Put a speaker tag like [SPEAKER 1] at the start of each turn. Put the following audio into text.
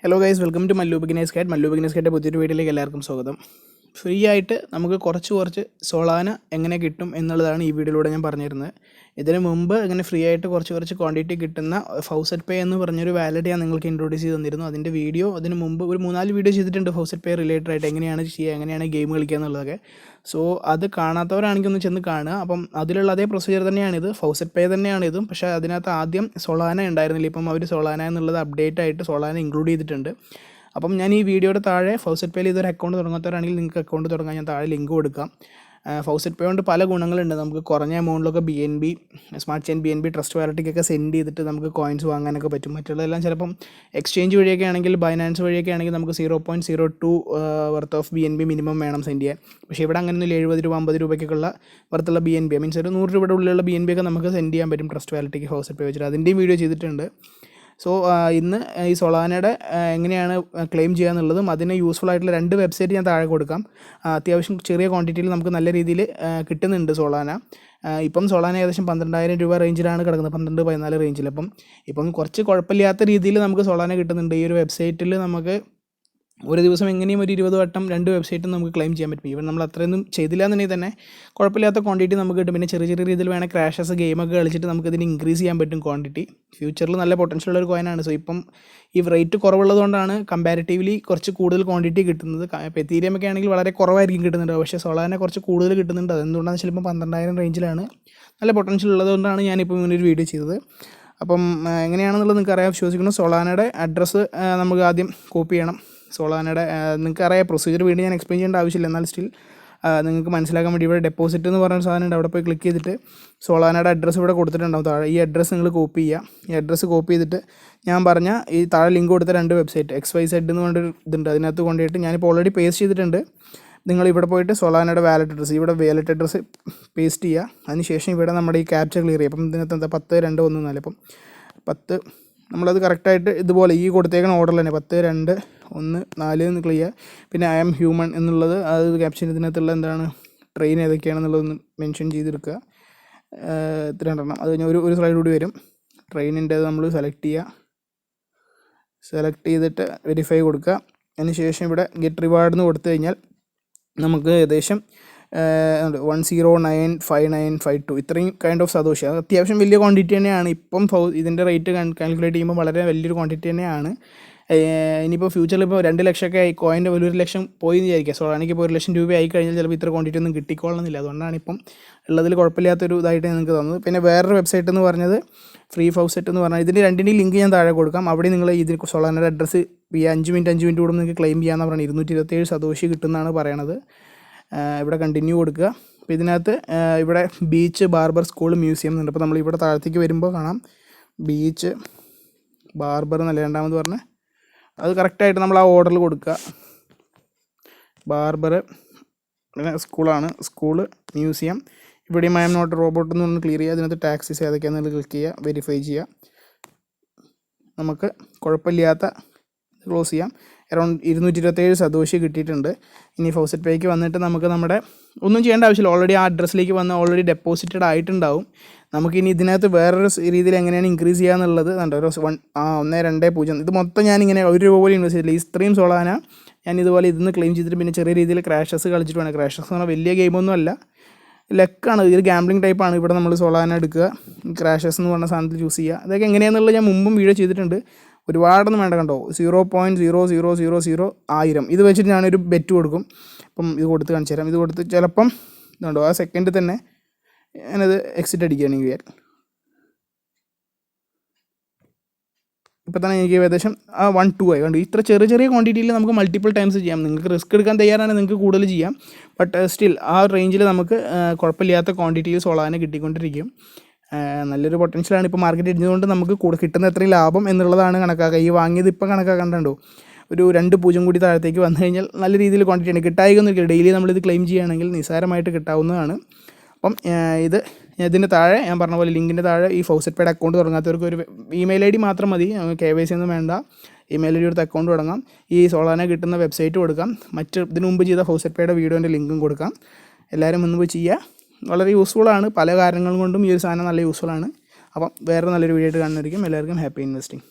[SPEAKER 1] Hello guys, welcome to Mallu beginners guide. Mallu beginners ഗൈഡിൻ്റെ പുതിയൊരു വീഡിയോയിലേക്ക് എല്ലാവർക്കും സ്വാഗതം. ഫ്രീ ആയിട്ട് നമുക്ക് കുറച്ച് സോളാന എങ്ങനെ കിട്ടും എന്നുള്ളതാണ് ഈ വീഡിയോയിലൂടെ ഞാൻ പറഞ്ഞിരുന്നത്. ഇതിന് മുമ്പ് ഇങ്ങനെ ഫ്രീ ആയിട്ട് കുറച്ച് ക്വാണ്ടിറ്റി കിട്ടുന്ന ഫൗസറ്റ് പേ എന്ന് പറഞ്ഞൊരു വാലറ്റ് ഞാൻ നിങ്ങൾക്ക് ഇൻട്രൊഡ്യൂസ് ചെയ്ത് തന്നിരുന്നു. അതിൻ്റെ വീഡിയോ അതിന് മുമ്പ് ഒരു 3-4 വീഡിയോ ചെയ്തിട്ടുണ്ട് ഫൗസറ്റ് പേ റിലേറ്റഡ് ആയിട്ട്, എങ്ങനെയാണ് ചെയ്യുക, എങ്ങനെയാണ് ഗെയിം കളിക്കുക എന്നുള്ളതൊക്കെ. സോ അത് കാണാത്തവരാണെങ്കിൽ ഒന്ന് ചെന്ന് കാണുക. അപ്പം അതിലുള്ള അതേ പ്രൊസീജിയർ തന്നെയാണിത്, ഫൗസറ്റ് പേ തന്നെയാണിതും. പക്ഷേ അതിനകത്ത് ആദ്യം സോളാന ഉണ്ടായിരുന്നില്ല. ഇപ്പം അവർ സോളാന എന്നുള്ളത് അപ്ഡേറ്റ് ആയിട്ട് സോളാന ഇൻക്ലൂഡ് ചെയ്തിട്ടുണ്ട്. അപ്പം ഞാൻ ഈ വീഡിയോയുടെ താഴെ ഫൗസറ്റ് പേയിൽ ഇതൊരു അക്കൗണ്ട് തുടങ്ങാത്തവരാണെങ്കിൽ നിങ്ങൾക്ക് അക്കൗണ്ട് തുടങ്ങാൻ ഞാൻ താഴെ ലിങ്ക് കൊടുക്കാം. ഫൗസറ്റ് പേ കൊണ്ട് പല ഗുണങ്ങളുണ്ട്. നമുക്ക് കുറഞ്ഞ എമൗണ്ടിലൊക്കെ BNB, smart chain BNB, trust വാലറ്റിക്കൊക്കെ സെൻഡ് ചെയ്തിട്ട് നമുക്ക് കോയിൻസ് വാങ്ങാനൊക്കെ പറ്റും. മറ്റുള്ളതെല്ലാം ചിലപ്പം എക്സ്ചേഞ്ച് വഴിയൊക്കെ ആണെങ്കിൽ, ബൈനാൻസ് വഴിയൊക്കെ ആണെങ്കിൽ നമുക്ക് 0.02 വർത്ത് ഓഫ് BNB മിനിമം വേണം സെൻഡ് ചെയ്യാൻ. പക്ഷേ ഇവിടെ അങ്ങനെയൊന്നുമില്ല. 70 രൂപ 50 രൂപയ്ക്കുള്ള വർത്തുള്ള BNB, മീൻസ് ഒരു 100 രൂപയുടെ ഉള്ളിലുള്ള BNB ഒക്കെ നമുക്ക് സെൻഡ് ചെയ്യാൻ പറ്റും ട്രസ്റ്റ് വാലറ്റിക്ക് ഫൗസറ്റ് പേ വെച്ചിട്ട്. അതിൻ്റെയും വീഡിയോ ചെയ്തിട്ടുണ്ട്. സോ ഇന്ന് ഈ സോളാനയുടെ എങ്ങനെയാണ് ക്ലെയിം ചെയ്യുക എന്നുള്ളതും അതിന് യൂസ്ഫുൾ ആയിട്ടുള്ള 2 വെബ്സൈറ്റ് ഞാൻ താഴെ കൊടുക്കാം. അത്യാവശ്യം ചെറിയ ക്വാണ്ടിറ്റിയിൽ നമുക്ക് നല്ല രീതിയിൽ കിട്ടുന്നുണ്ട് സോളാന. ഇപ്പം സോളാന ഏകദേശം 12,000 രൂപ റേഞ്ചിലാണ് കിടക്കുന്നത്, 12-14 റേഞ്ചിൽ. ഇപ്പം കുറച്ച് കുഴപ്പമില്ലാത്ത രീതിയിൽ നമുക്ക് സോളാന കിട്ടുന്നുണ്ട്. ഈ ഒരു വെബ്സൈറ്റിൽ നമുക്ക് ഒരു ദിവസം എങ്ങനെയും ഒരു 20 വട്ടം 2 വെബ്സൈറ്റും നമുക്ക് ക്ലെയിം ചെയ്യാൻ പറ്റും. ഈവൻ നമ്മൾ അത്രയൊന്നും ചെയ്തില്ല എന്നുണ്ടെങ്കിൽ തന്നെ കുഴപ്പമില്ലാത്ത ക്വാണ്ടിറ്റി നമുക്ക് കിട്ടും. പിന്നെ ചെറിയ രീതിയിൽ വേണേൽ ക്രാഷസ് ഗെയിമൊക്കെ കളിച്ചിട്ട് നമുക്കിതിന് ഇൻക്രീസ് ചെയ്യാൻ പറ്റും ക്വാണ്ടിറ്റി. ഫ്യൂച്ചറിൽ നല്ല പൊട്ടൻഷ്യൽ ഉള്ള ഒരു കോയിനാണ്. സോ ഇപ്പം ഈ റേറ്റ് കുറവുള്ളതുകൊണ്ടാണ് കമ്പാരിറ്റീവ്ലി കുറച്ച് കൂടുതൽ ക്വാണ്ടിറ്റി കിട്ടുന്നത്. ഇപ്പോൾ എത്തീരിയം ഒക്കെ ആണെങ്കിൽ വളരെ കുറവായിരിക്കും കിട്ടുന്നുണ്ട്, പക്ഷേ സോളാന കുറച്ച് കൂടുതൽ കിട്ടുന്നുണ്ട്. അതെന്തുകൊണ്ടാണെന്ന് വെച്ചാൽ ഇപ്പം 12,000 റേഞ്ചിലാണ്. നല്ല പൊട്ടൻഷ്യൽ ഉള്ളതുകൊണ്ടാണ് ഞാനിപ്പോൾ ഇങ്ങനൊരു വീഡിയോ ചെയ്തത്. അപ്പം എങ്ങനെയാണെന്നുള്ളത് നിങ്ങൾക്ക് അറിയാൻ വിശ്വസിക്കുന്നു. സോളാനയുടെ അഡ്രസ്സ് നമുക്ക് ആദ്യം കോപ്പി ചെയ്യണം. സോളാനയുടെ നിങ്ങൾക്ക് അറിയാം, പ്രൊസീജിയർ വീണ്ടും ഞാൻ എക്സ്പ്ലെയിൻ ചെയ്യേണ്ട ആവശ്യമില്ല. എന്നാൽ സ്റ്റിൽ നിങ്ങൾക്ക് മനസ്സിലാക്കാൻ വേണ്ടി ഇവിടെ ഡെപ്പോസിറ്റ് എന്ന് പറയുന്ന സാധനം ഉണ്ട്. അവിടെ പോയി ക്ലിക്ക് ചെയ്തിട്ട് സോളാനയുടെ അഡ്രസ്സ് ഇവിടെ കൊടുത്തിട്ടുണ്ടാവും താഴെ. ഈ അഡ്രസ്സ് നിങ്ങൾ കോപ്പി ചെയ്യുക. ഈ അഡ്രസ്സ് കോപ്പി ചെയ്തിട്ട് ഞാൻ പറഞ്ഞ ഈ താഴെ ലിങ്ക് കൊടുത്ത 2 വെബ്സൈറ്റ് XYZ എന്ന് പറഞ്ഞൊരു ഇതുണ്ട്, അതിനകത്ത് കൊണ്ടുപോയിട്ട് ഞാനിപ്പോൾ ഓൾറെഡി പേസ്റ്റ് ചെയ്തിട്ടുണ്ട്. നിങ്ങൾ ഇവിടെ പോയിട്ട് സോളാനയുടെ വാലറ്റ് അഡ്രസ്സ്, ഇവിടെ വാലറ്റ് അഡ്രസ്സ് പേസ്റ്റ് ചെയ്യുക. അതിനുശേഷം ഇവിടെ നമ്മുടെ ഈ ക്യാപ്ചർ ക്ലിയർ ചെയ്യുക. അപ്പം ഇതിനകത്ത് എന്താ 10-2-1-4. അപ്പം 10 നമ്മളത് കറക്റ്റായിട്ട് ഇതുപോലെ ഈ കൊടുത്തേക്കുന്ന ഓർഡറിൽ തന്നെ 10-2-1-4 എന്ന് ക്ലിയർ. പിന്നെ I am human എന്നുള്ളത് അത് ക്യാപ്ഷൻ ഇതിനകത്തുള്ള എന്താണ് ട്രെയിൻ ഏതൊക്കെയാണെന്നുള്ളതൊന്ന് മെൻഷൻ ചെയ്തെടുക്കുക. ഇത്ര രണ്ടെണ്ണം. അത് കഴിഞ്ഞാൽ ഒരു സ്ലൈഡ് കൂടി വരും. ട്രെയിനിൻ്റെ നമ്മൾ സെലക്ട് ചെയ്തിട്ട് വെരിഫൈ കൊടുക്കുക. അതിന് ശേഷം ഇവിടെ ഗെറ്റ് റിവാർഡ് എന്ന് കൊടുത്തു കഴിഞ്ഞാൽ നമുക്ക് ഏകദേശം 10959552 ഇത്രയും കൈൻഡ് ഓഫ് സതോഷി. അത് അത്യാവശ്യം വലിയ ക്വാണ്ടിറ്റി തന്നെയാണ്. ഇപ്പം ഇതിൻ്റെ റേറ്റ് കാൽക്കുലേറ്റ് ചെയ്യുമ്പോൾ വളരെ വലിയൊരു ക്വാണ്ടിറ്റി തന്നെയാണ്. ഇനിയിപ്പോൾ ഫ്യൂച്ചറിൽ ഇപ്പോൾ 2 ലക്ഷമൊക്കെ ആയി, കോയിൻ്റെ 1 ലക്ഷം പോയി എന്ന് വിചാരിക്കുക. സോളാനയ്ക്ക് ഇപ്പോൾ 1 ലക്ഷം രൂപ ആയി കഴിഞ്ഞാൽ ചിലപ്പോൾ ഇത്ര ക്വാണ്ടിറ്റി ഒന്നും കിട്ടിക്കൊള്ളുന്നില്ല. അതുകൊണ്ടാണ് ഇപ്പം ഉള്ളതിൽ കുഴപ്പമില്ലാത്തൊരു ഇതായിട്ട് നിങ്ങൾക്ക് തോന്നുന്നത്. പിന്നെ വേറൊരു വെബ്സൈറ്റ് എന്ന് പറഞ്ഞത് ഫ്രീ ഫൗസറ്റ് എന്ന് പറഞ്ഞാൽ, ഇതിൻ്റെ 2ൻ്റെയും ലിങ്ക് ഞാൻ താഴെ കൊടുക്കാം. അവിടെ നിങ്ങൾ ഇതിൽ സോളാനയുടെ അഡ്രസ്സ് 5 മിനിറ്റ് കൂടുമ്പോൾ നിങ്ങൾക്ക് ക്ലെയിം ചെയ്യാമെന്ന് പറഞ്ഞാൽ 227 സതോഷി കിട്ടുമെന്നാണ് പറയണത്. ഇവിടെ കണ്ടിന്യൂ കൊടുക്കുക. അപ്പോൾ ഇതിനകത്ത് ഇവിടെ ബീച്ച്, ബാർബർ, സ്കൂൾ, മ്യൂസിയം എന്നുണ്ട്. അപ്പോൾ നമ്മൾ ഇവിടെ താഴത്തേക്ക് വരുമ്പോൾ കാണാം ബീച്ച്, ബാർബർ എന്നല്ല രണ്ടാമത് പറഞ്ഞ്, അത് കറക്റ്റായിട്ട് നമ്മൾ ആ ഓർഡറിൽ കൊടുക്കുക. ബാർബർ, പിന്നെ സ്കൂളാണ്, സ്കൂള്, മ്യൂസിയം. ഇവിടെയും I am not a robot എന്ന് പറഞ്ഞ് ക്ലിയർ ചെയ്യുക. അതിനകത്ത് ടാക്സീസ് ഏതൊക്കെയാണെന്ന് ക്ലിക്ക് ചെയ്യുക, വെരിഫൈ ചെയ്യുക. നമുക്ക് കുഴപ്പമില്ലാത്ത ക്ലോസ് ചെയ്യാം. അറൗണ്ട് 227 സതോഷി കിട്ടിയിട്ടുണ്ട്. ഇനി ഫൗസറ്റ് പേയ്ക്ക് വന്നിട്ട് നമുക്ക് നമ്മുടെ ഒന്നും ചെയ്യേണ്ട ആവശ്യമില്ല. ഓൾറെഡി ആ അഡ്രസ്സിലേക്ക് വന്ന് ഓൾറെഡി ഡെപ്പോസിറ്റഡ് ആയിട്ടുണ്ടാവും. നമുക്കിനി ഇതിനകത്ത് വേറൊരു രീതിയിൽ എങ്ങനെയാണ് ഇൻക്രീസ് ചെയ്യുക എന്നുള്ളത് കണ്ടോ. 1-2-0 ഇത് മൊത്തം ഞാനിങ്ങനെ 1 രൂപ പോലും ഇൻവെസ്റ്റ് ചെയ്തില്ല. ഇത്രയും സോളാന ഞാൻ ഇതുപോലെ ഇതിന്ന് ക്ലെയിം ചെയ്തിട്ട് പിന്നെ ചെറിയ രീതിയിൽ ക്രാഷസ് കളിച്ചിട്ട് വേണം. ക്രാഷസ് എന്ന് പറഞ്ഞാൽ വലിയ ഗെയിമൊന്നും അല്ല, ലക്കാണ്. ഇത് ഗാംബ്ലിംഗ് ടൈപ്പാണ്. ഇവിടെ നമ്മൾ സോളാന എടുക്കുക, ക്രാഷസ് എന്ന് പറഞ്ഞ സാധനത്തിൽ ചൂസ് ചെയ്യുക. അതൊക്കെ എങ്ങനെയാണെന്നുള്ളത് ഞാൻ മുമ്പും വീഡിയോ ചെയ്തിട്ടുണ്ട്. ഒരുപാടൊന്നും വേണ്ട കണ്ടോ. 0.00001000 ഇത് വെച്ചിട്ട് ഞാനൊരു ബെറ്റ് കൊടുക്കും. അപ്പം ഇത് കൊടുത്ത് കാണിച്ചു തരാം. ഇത് കൊടുത്ത് ചിലപ്പം ഇതുണ്ടോ ആ സെക്കൻഡിൽ തന്നെ ഞാനത് എക്സിറ്റ് അടിക്കുകയാണെങ്കിൽ ഇപ്പോൾ തന്നെ എനിക്ക് ഏകദേശം 1-2 ആയി കണ്ടു. ഇത്ര ചെറിയ ക്വാണ്ടിറ്റിയിൽ നമുക്ക് മൾട്ടിപ്പിൾ ടൈംസ് ചെയ്യാം. നിങ്ങൾക്ക് റിസ്ക് എടുക്കാൻ തയ്യാറാണെങ്കിൽ നിങ്ങൾക്ക് കൂടുതൽ ചെയ്യാം. ബട്ട് സ്റ്റിൽ ആ റേഞ്ചിൽ നമുക്ക് കുഴപ്പമില്ലാത്ത ക്വാണ്ടിറ്റിയിൽ സോളാന കിട്ടിക്കൊണ്ടിരിക്കും. നല്ലൊരു പൊട്ടൻഷ്യലാണ്. ഇപ്പോൾ മാർക്കറ്റ് ഇടിഞ്ഞതുകൊണ്ട് നമുക്ക് കൂടെ കിട്ടുന്ന എത്രയും ലാഭം എന്നുള്ളതാണ് കണക്കാക്കുക. ഈ വാങ്ങിയത് ഇപ്പം കണക്കാക്കണ്ടോ, ഒരു 2 കൂടി താഴത്തേക്ക് വന്നു കഴിഞ്ഞാൽ നല്ല രീതിയിൽ ക്വാണ്ടിറ്റിയാണ്. കിട്ടായിക്കൊന്നുമില്ല. ഡെയിലി നമ്മളിത് ക്ലെയിം ചെയ്യുകയാണെങ്കിൽ നിസ്സാരമായിട്ട് കിട്ടാവുന്നതാണ്. അപ്പം ഇതിൻ്റെ താഴെ ഞാൻ പറഞ്ഞ പോലെ ലിങ്കിൻ്റെ താഴെ ഈ ഫൗസറ്റ് പേയുടെ അക്കൗണ്ട് തുടങ്ങാത്തവർക്ക് ഒരു ഇമെയിൽ ID മാത്രം മതി. KYC ഒന്നും വേണ്ട. ഇമെയിൽ ID എടുത്ത് അക്കൗണ്ട് തുടങ്ങാം. ഈ സോളാന കിട്ടുന്ന വെബ്സൈറ്റ് കൊടുക്കാം. ഇതിനു മുമ്പ് ചെയ്ത ഫൗസറ്റ് പേയുടെ വീഡിയോൻ്റെ ലിങ്കും കൊടുക്കാം. എല്ലാവരും മുൻപ് ചെയ്യുക. വളരെ യൂസ്ഫുള്ളാണ്. പല കാരണങ്ങൾ കൊണ്ടും ഈ ഒരു സാധനം നല്ല യൂസ്ഫുള്ളാണ്. അപ്പം വേറെ നല്ലൊരു വീഡിയോ ആയിട്ട് കാണുന്നതായിരിക്കും. എല്ലാവർക്കും ഹാപ്പി ഇൻവെസ്റ്റിംഗ്.